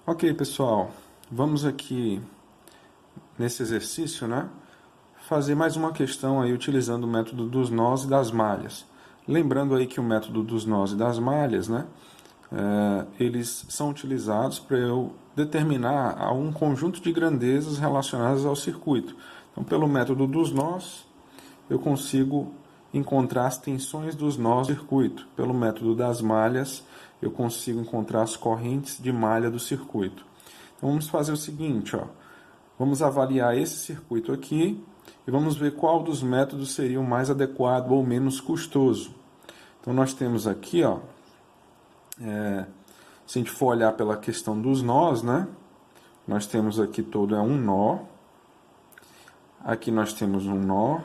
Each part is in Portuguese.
Ok, pessoal, vamos aqui nesse exercício, né, fazer mais uma questão aí utilizando o método dos nós e das malhas. Lembrando aí que o método dos nós e das malhas, né, eles são utilizados para eu determinar um conjunto de grandezas relacionadas ao circuito. Então, pelo método dos nós, eu consigo encontrar as tensões dos nós do circuito. Pelo método das malhas, eu consigo encontrar as correntes de malha do circuito. Então, vamos fazer o seguinte, ó. Vamos avaliar esse circuito aqui e vamos ver qual dos métodos seria o mais adequado ou menos custoso. Então, nós temos aqui, ó, se a gente for olhar pela questão dos nós, né? Nós temos aqui todo um nó. Aqui nós temos um nó.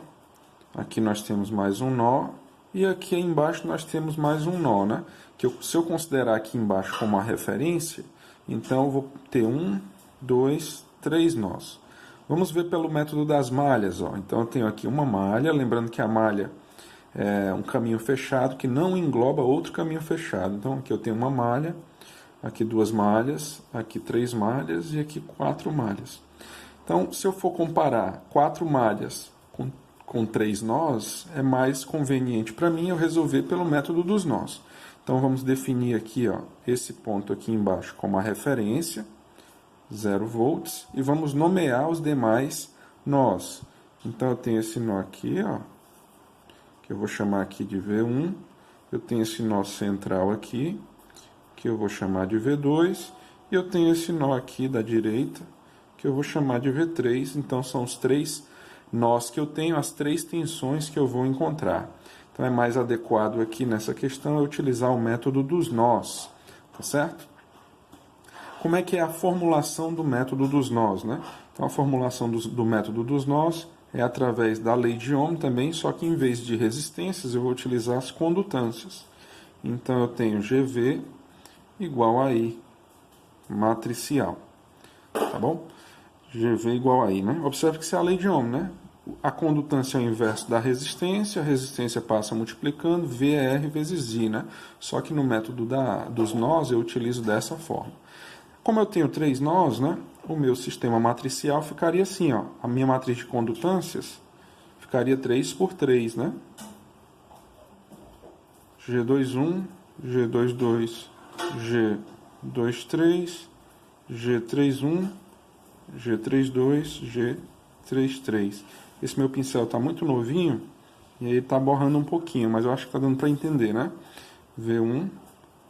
Aqui nós temos mais um nó. E aqui embaixo nós temos mais um nó, né? Se eu considerar aqui embaixo como uma referência, então eu vou ter 1, 2, 3 nós. Vamos ver pelo método das malhas, ó. Então eu tenho aqui uma malha, lembrando que a malha é um caminho fechado que não engloba outro caminho fechado. Então aqui eu tenho uma malha, aqui 2 malhas, aqui 3 malhas e aqui 4 malhas. Então, se eu for comparar 4 malhas com 3 nós, é mais conveniente para mim eu resolver pelo método dos nós. Então, vamos definir aqui, ó, esse ponto aqui embaixo como a referência, 0 volts, e vamos nomear os demais nós. Então, eu tenho esse nó aqui, ó, que eu vou chamar aqui de V1, eu tenho esse nó central aqui, que eu vou chamar de V2, e eu tenho esse nó aqui da direita, que eu vou chamar de V3. Então, são os 3 nós que eu tenho, as 3 tensões que eu vou encontrar. Então, é mais adequado aqui nessa questão eu utilizar o método dos nós, tá certo? Como é que é a formulação do método dos nós, né? Então, a formulação do método dos nós é através da lei de Ohm também, só que em vez de resistências, eu vou utilizar as condutâncias. Então, eu tenho GV igual a I matricial, tá bom? GV igual a I, né? Observe que isso é a lei de Ohm, né? A condutância é o inverso da resistência, a resistência passa multiplicando, V é R vezes I, né? Só que no método dos nós eu utilizo dessa forma. Como eu tenho 3 nós, né? O meu sistema matricial ficaria assim, ó. A minha matriz de condutâncias ficaria 3 por 3, né? G21, G22, G23, G31, G32, G33. Esse meu pincel está muito novinho e aí está borrando um pouquinho, mas eu acho que está dando para entender, né? V1,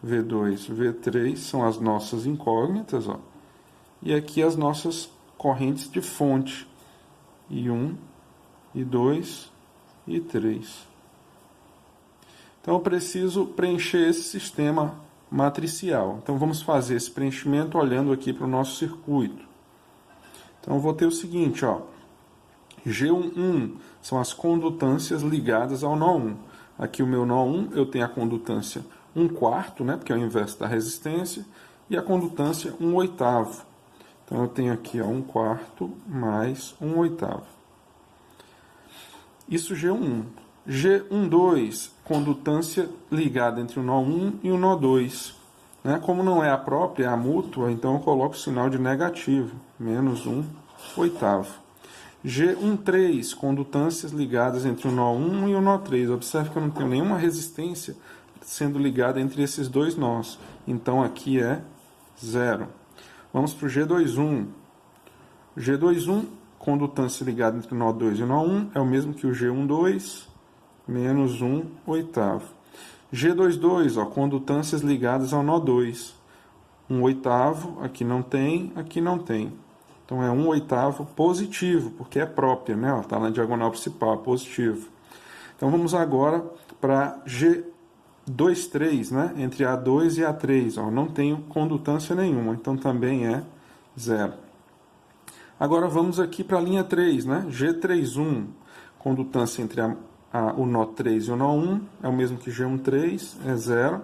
V2, V3 são as nossas incógnitas, ó. E aqui as nossas correntes de fonte. I1, I2, I3. Então eu preciso preencher esse sistema matricial. Então vamos fazer esse preenchimento olhando aqui para o nosso circuito. Então eu vou ter o seguinte, ó. G11 são as condutâncias ligadas ao nó 1. Aqui o meu nó 1, eu tenho a condutância 1/4, né, porque é o inverso da resistência, e a condutância 1/8. Então eu tenho aqui, ó, 1/4 mais 1/8. Isso G11. G12, condutância ligada entre o nó 1 e o nó 2. Né? Como não é a própria, é a mútua, então eu coloco o sinal de negativo, menos 1/8. G13, condutâncias ligadas entre o nó 1 e o nó 3. Observe que eu não tenho nenhuma resistência sendo ligada entre esses 2 nós. Então aqui é 0. Vamos para o G21. G21, condutância ligada entre o nó 2 e o nó 1, é o mesmo que o G12, menos 1/8. G22, ó, condutâncias ligadas ao nó 2. 1/8, aqui não tem, aqui não tem. Então é 1/8 positivo, porque é própria, né? Está na diagonal principal, positivo. Então vamos agora para G23, né? Entre A2 e A3. Ó, não tenho condutância nenhuma, então também é 0. Agora vamos aqui para a linha 3, né? G31, condutância entre o nó 3 e o nó 1, é o mesmo que G13, é 0.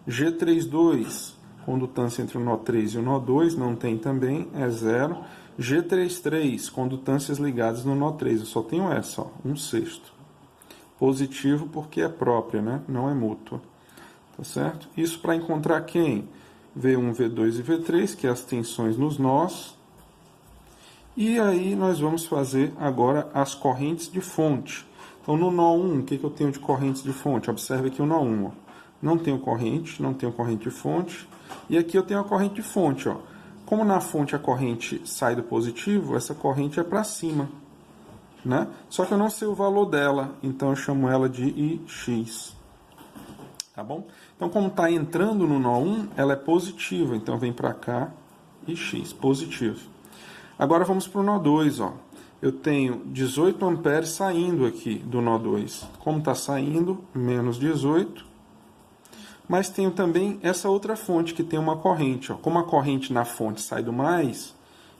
G32, condutância entre o nó 3 e o nó 2, não tem também, é 0. G33, condutâncias ligadas no nó 3, eu só tenho essa, ó, 1/6. Positivo porque é própria, né? Não é mútua. Tá certo? Isso para encontrar quem? V1, V2 e V3, que é as tensões nos nós. E aí nós vamos fazer agora as correntes de fonte. Então no nó 1, o que eu tenho de correntes de fonte? Observe aqui o nó 1. Ó. Não tenho corrente de fonte. E aqui eu tenho a corrente de fonte. Ó. Como na fonte a corrente sai do positivo, essa corrente é para cima. Né? Só que eu não sei o valor dela, então eu chamo ela de IX. Tá bom? Então, como está entrando no nó 1, ela é positiva. Então, vem para cá, IX, positivo. Agora, vamos para o nó 2. Ó. Eu tenho 18 amperes saindo aqui do nó 2. Como está saindo, menos 18. Mas tenho também essa outra fonte que tem uma corrente. Ó. Como a corrente na fonte sai do mais,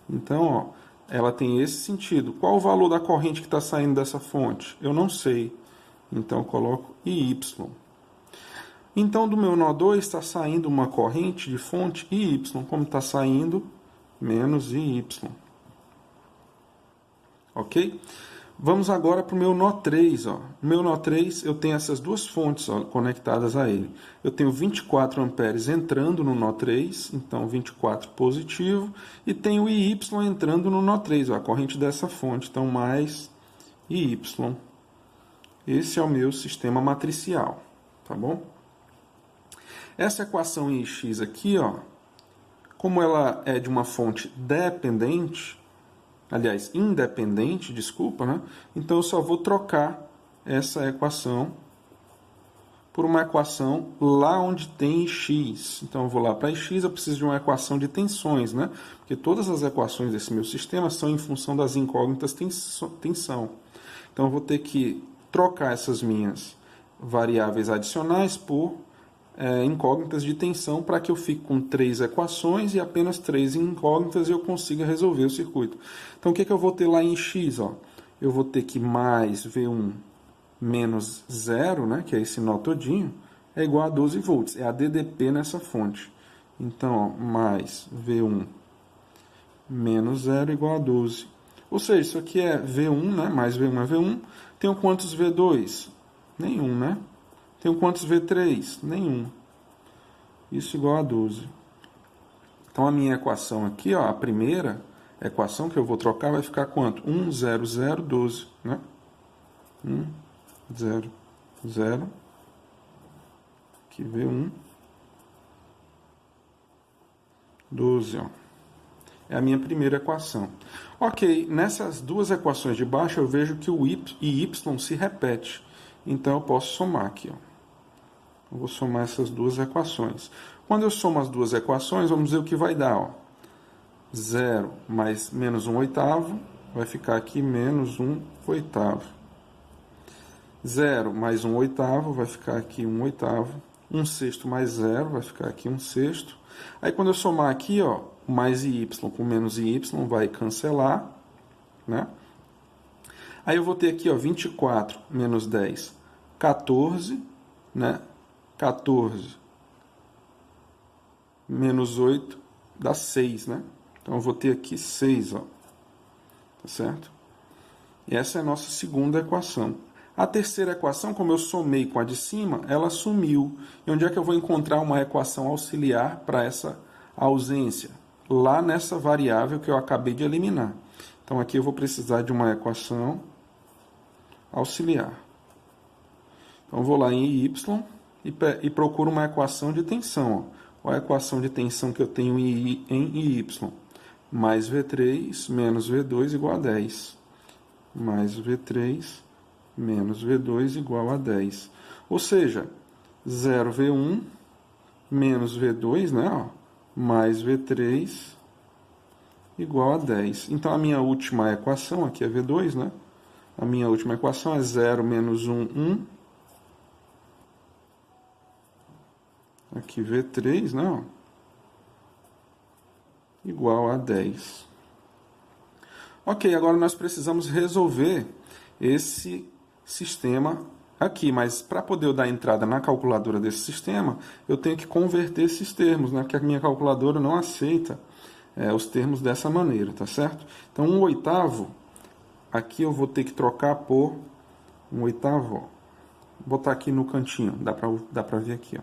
então, ó, ela tem esse sentido. Qual o valor da corrente que está saindo dessa fonte? Eu não sei. Então, eu coloco IY. Então, do meu nó 2 está saindo uma corrente de fonte IY. Como está saindo? Menos IY. Ok? Vamos agora para o meu nó 3. Ó. No meu nó 3, eu tenho essas duas fontes ó, conectadas a ele. Eu tenho 24 amperes entrando no nó 3, então 24 positivo. E tenho IY entrando no nó 3, ó, a corrente dessa fonte. Então, mais IY. Esse é o meu sistema matricial. Tá bom? Essa equação em X aqui, ó, como ela é de uma fonte dependente, aliás, independente, desculpa, né? Então eu só vou trocar essa equação por uma equação lá onde tem X. Então eu vou lá para X, eu preciso de uma equação de tensões, né? Porque todas as equações desse meu sistema são em função das incógnitas tensão. Então eu vou ter que trocar essas minhas variáveis adicionais por incógnitas de tensão para que eu fique com 3 equações e apenas 3 incógnitas e eu consiga resolver o circuito. Então, o que eu vou ter lá em X? Ó? Eu vou ter que mais V1 menos 0, né, que é esse nó todinho, é igual a 12 volts. É a DDP nessa fonte. Então, ó, mais V1 menos 0 igual a 12. Ou seja, isso aqui é V1, né, mais V1 é V1. Tenho quantos V2? Nenhum, né? Tenho quantos V3? Nenhum. Isso igual a 12. Então, a minha equação aqui, ó, a primeira equação que eu vou trocar vai ficar quanto? 1, 0, 0, 12. Né? 1, 0, 0. Aqui V1. 12, ó. É a minha primeira equação. Ok, nessas duas equações de baixo eu vejo que o y e y se repete. Então, eu posso somar aqui, ó. Eu vou somar essas duas equações. Quando eu somo as duas equações, vamos ver o que vai dar. Ó. 0 mais menos 1 oitavo, vai ficar aqui menos 1 oitavo. 0 mais 1 oitavo, vai ficar aqui 1 oitavo. 1 sexto mais 0, vai ficar aqui 1 sexto. Aí quando eu somar aqui, ó, mais y com menos y, vai cancelar. Né? Aí eu vou ter aqui ó, 24 menos 10, 14, né? 14 menos 8 dá 6, né? Então eu vou ter aqui 6, ó. Tá certo? E essa é a nossa segunda equação. A terceira equação, como eu somei com a de cima, ela sumiu. E onde é que eu vou encontrar uma equação auxiliar para essa ausência? Lá nessa variável que eu acabei de eliminar. Então aqui eu vou precisar de uma equação auxiliar. Então eu vou lá em y e procuro uma equação de tensão. Ó. Qual é a equação de tensão que eu tenho em y? Mais V3 menos V2 igual a 10. Mais V3 menos V2 igual a 10. Ou seja, 0V1 menos V2, né, ó, mais V3 igual a 10. Então, a minha última equação, aqui é V2, né? A minha última equação é 0 menos 1, 1. Aqui V3, né, ó, igual a 10. Ok, agora nós precisamos resolver esse sistema aqui, mas para poder eu dar entrada na calculadora desse sistema, eu tenho que converter esses termos, né? Porque a minha calculadora não aceita os termos dessa maneira, tá certo? Então, 1 oitavo, aqui eu vou ter que trocar por 1 oitavo, ó. Vou botar aqui no cantinho, dá para ver aqui, ó.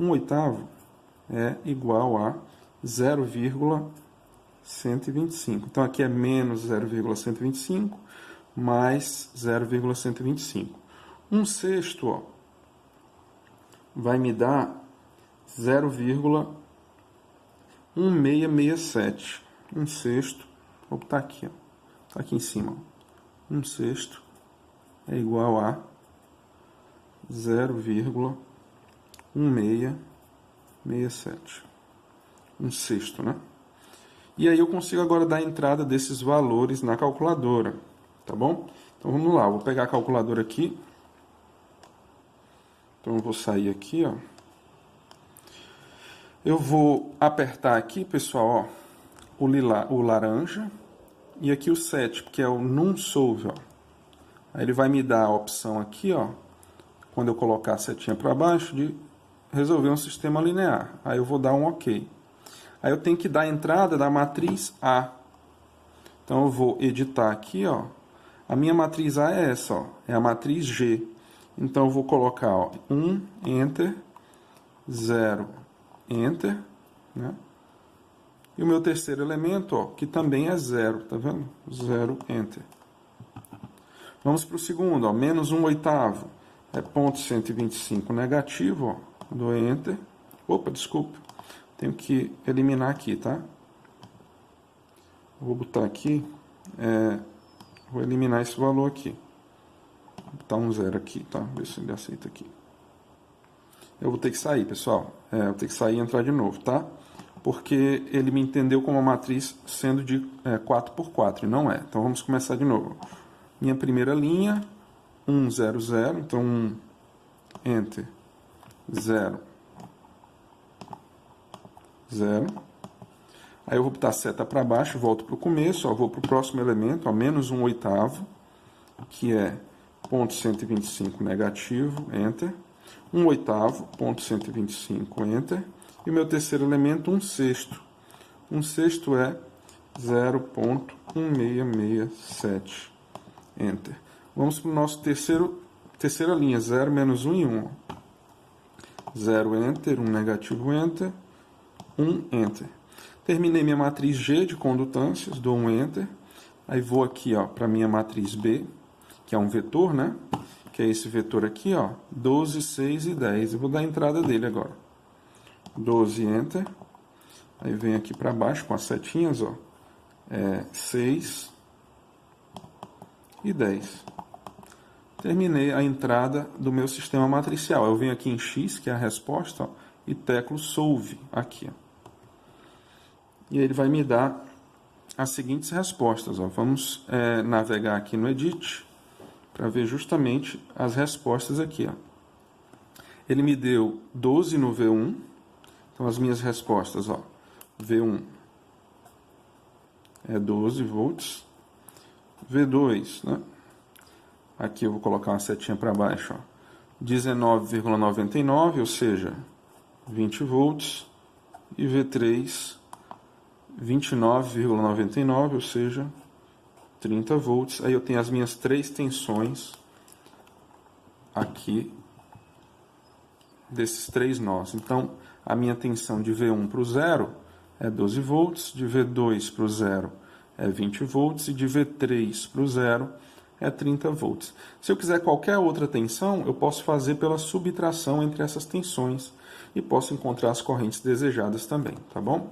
1 oitavo é igual a 0,125. Então, aqui é menos 0,125 mais 0,125. 1/6, ó, vai me dar 0,1667. 1/6, vou botar aqui, ó, tá aqui em cima. 1/6 é igual a 0,1667. 1/6, né? E aí eu consigo agora dar a entrada desses valores na calculadora, tá bom? Então vamos lá, vou pegar a calculadora aqui. Então eu vou sair aqui, ó. Eu vou apertar aqui, pessoal, ó, o laranja e aqui o 7, que é o Num Solve, ó. Aí ele vai me dar a opção aqui, ó, quando eu colocar a setinha para baixo, de resolver um sistema linear. Aí eu vou dar um OK. Aí eu tenho que dar a entrada da matriz A. Então eu vou editar aqui, ó. A minha matriz A é essa, ó, é a matriz G. Então eu vou colocar, ó, 1, Enter, 0, Enter, né? E o meu terceiro elemento, ó, que também é 0, tá vendo? 0, Enter. Vamos para o segundo, ó, menos 1/8, é ponto 125 negativo, ó, do Enter. Opa, desculpa, tenho que eliminar aqui, tá? Vou botar aqui, vou eliminar esse valor aqui. Vou botar um 0 aqui, tá? Ver se ele aceita aqui. Eu vou ter que sair, pessoal. Eu vou ter que sair e entrar de novo, tá? Porque ele me entendeu como uma matriz sendo de 4×4, e não é. Então vamos começar de novo. Minha primeira linha, 1, 0, 0. Então 1, Enter, 0, 0. Aí eu vou botar a seta para baixo, volto para o começo, ó, vou para o próximo elemento, ó, menos 1/8, que é ponto 125 negativo, Enter. 1/8, ponto 125, Enter. E o meu terceiro elemento, 1/6. 1/6 é 0,1667, Enter. Vamos para o nosso terceira linha, 0, menos 1 e 1. 0, Enter, 1 negativo, Enter, 1, Enter. Terminei minha matriz G de condutâncias, dou um Enter. Aí vou aqui, ó, para minha matriz B, que é um vetor, né? Que é esse vetor aqui, ó, 12, 6 e 10. Eu vou dar a entrada dele agora. 12, Enter. Aí vem aqui para baixo com as setinhas, ó, 6 e 10. Terminei a entrada do meu sistema matricial. Eu venho aqui em X, que é a resposta, ó, e teclo Solve aqui, ó. E ele vai me dar as seguintes respostas, ó. Vamos navegar aqui no Edit para ver justamente as respostas aqui, ó. Ele me deu 12 no V1. Então as minhas respostas, ó, V1 é 12 volts. V2, né? Aqui eu vou colocar uma setinha para baixo, ó, 19,99, ou seja, 20 volts. E V3, 29,99, ou seja, 30 volts. Aí eu tenho as minhas três tensões aqui desses três nós. Então, a minha tensão de V1 para o 0 é 12 volts, de V2 para o 0 é 20 volts e de V3 para o 0 é 30 volts. Se eu quiser qualquer outra tensão, eu posso fazer pela subtração entre essas tensões e posso encontrar as correntes desejadas também, tá bom?